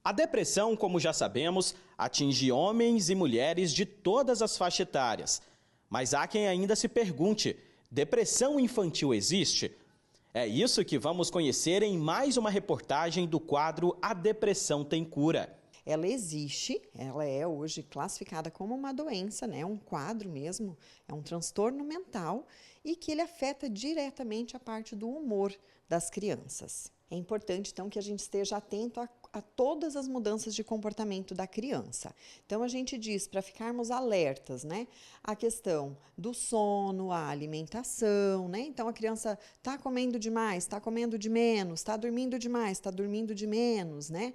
A depressão, como já sabemos, atinge homens e mulheres de todas as faixas etárias. Mas há quem ainda se pergunte: depressão infantil existe? É isso que vamos conhecer em mais uma reportagem do quadro A Depressão Tem Cura. Ela existe, ela é hoje classificada como uma doença, né? Um quadro mesmo, é um transtorno mental e que ele afeta diretamente a parte do humor das crianças. É importante, então, que a gente esteja atento a todas as mudanças de comportamento da criança. Então, a gente diz para ficarmos alertas, né? A questão do sono, a alimentação, né? Então, a criança está comendo demais, está comendo de menos, está dormindo demais, está dormindo de menos, né?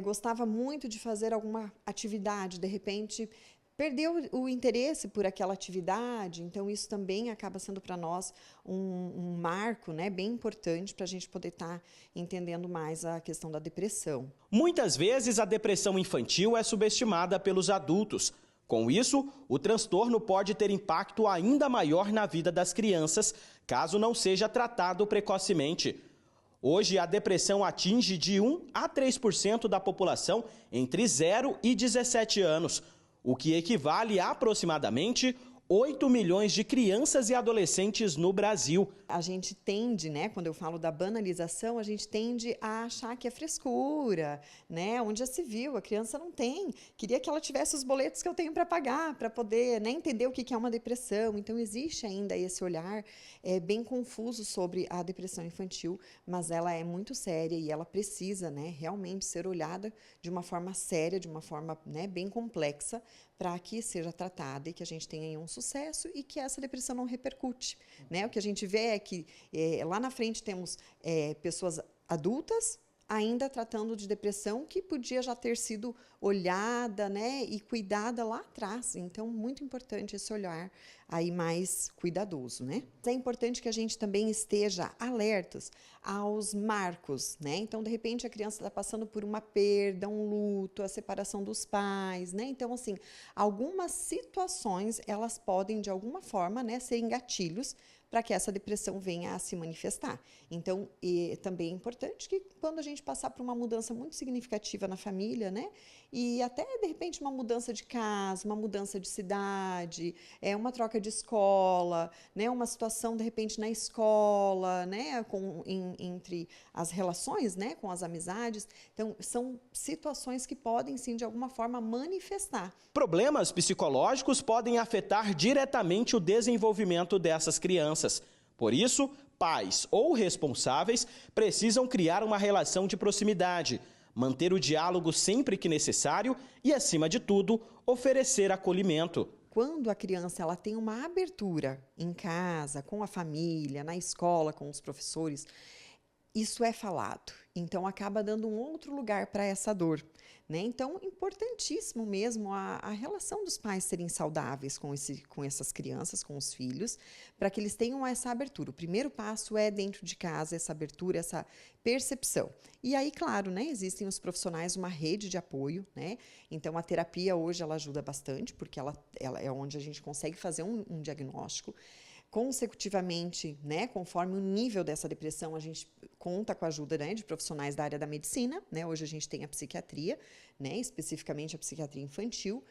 Gostava muito de fazer alguma atividade, de repente perdeu o interesse por aquela atividade, então isso também acaba sendo para nós um marco, né, bem importante para a gente poder estar entendendo mais a questão da depressão. Muitas vezes a depressão infantil é subestimada pelos adultos. Com isso, o transtorno pode ter impacto ainda maior na vida das crianças, caso não seja tratado precocemente. Hoje, a depressão atinge de 1 a 3% da população entre 0 e 17 anos, o que equivale a aproximadamente 8 milhões de crianças e adolescentes no Brasil. A gente tende, né, quando eu falo da banalização, a gente tende a achar que é frescura, né, onde já se viu, a criança não tem, queria que ela tivesse os boletos que eu tenho para pagar, para poder, né, entender o que é uma depressão. Então existe ainda esse olhar bem confuso sobre a depressão infantil, mas ela é muito séria e ela precisa, né, realmente ser olhada de uma forma séria, de uma forma, né, bem complexa, para que seja tratada e que a gente tenha um sucesso e que essa depressão não repercute, né? O que a gente vê é que lá na frente temos pessoas adultas ainda tratando de depressão que podia já ter sido olhada, né, e cuidada lá atrás. Então, muito importante esse olhar aí mais cuidadoso, né? É importante que a gente também esteja alertas aos marcos, né? Então, de repente, a criança está passando por uma perda, um luto, a separação dos pais, né? Então, assim, algumas situações, elas podem, de alguma forma, né, serem gatilhos para que essa depressão venha a se manifestar. Então, também é importante que quando a gente passar por uma mudança muito significativa na família, né, e até de repente uma mudança de casa, uma mudança de cidade, uma troca de escola, né, uma situação de repente na escola, né, entre as relações, né, com as amizades. Então, são situações que podem sim de alguma forma manifestar. Problemas psicológicos podem afetar diretamente o desenvolvimento dessas crianças. Por isso, pais ou responsáveis precisam criar uma relação de proximidade, manter o diálogo sempre que necessário e, acima de tudo, oferecer acolhimento. Quando a criança ela tem uma abertura em casa, com a família, na escola, com os professores, isso é falado, então acaba dando um outro lugar para essa dor, né? Então, importantíssimo mesmo a relação dos pais serem saudáveis com essas crianças, com os filhos, para que eles tenham essa abertura. O primeiro passo é dentro de casa, essa abertura, essa percepção. E aí, claro, né, existem os profissionais, uma rede de apoio, né? Então, a terapia hoje ela ajuda bastante, porque ela é onde a gente consegue fazer um diagnóstico. Consecutivamente, né, conforme o nível dessa depressão, a gente conta com a ajuda, né, de profissionais da área da medicina, né? Hoje a gente tem a psiquiatria, né, especificamente a psiquiatria infantil,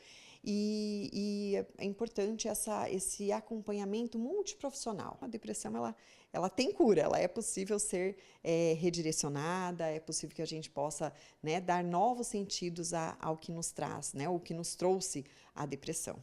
e é importante esse acompanhamento multiprofissional. A depressão ela tem cura, ela é possível ser redirecionada, é possível que a gente possa, né, dar novos sentidos ao que nos traz, né, o que nos trouxe a depressão.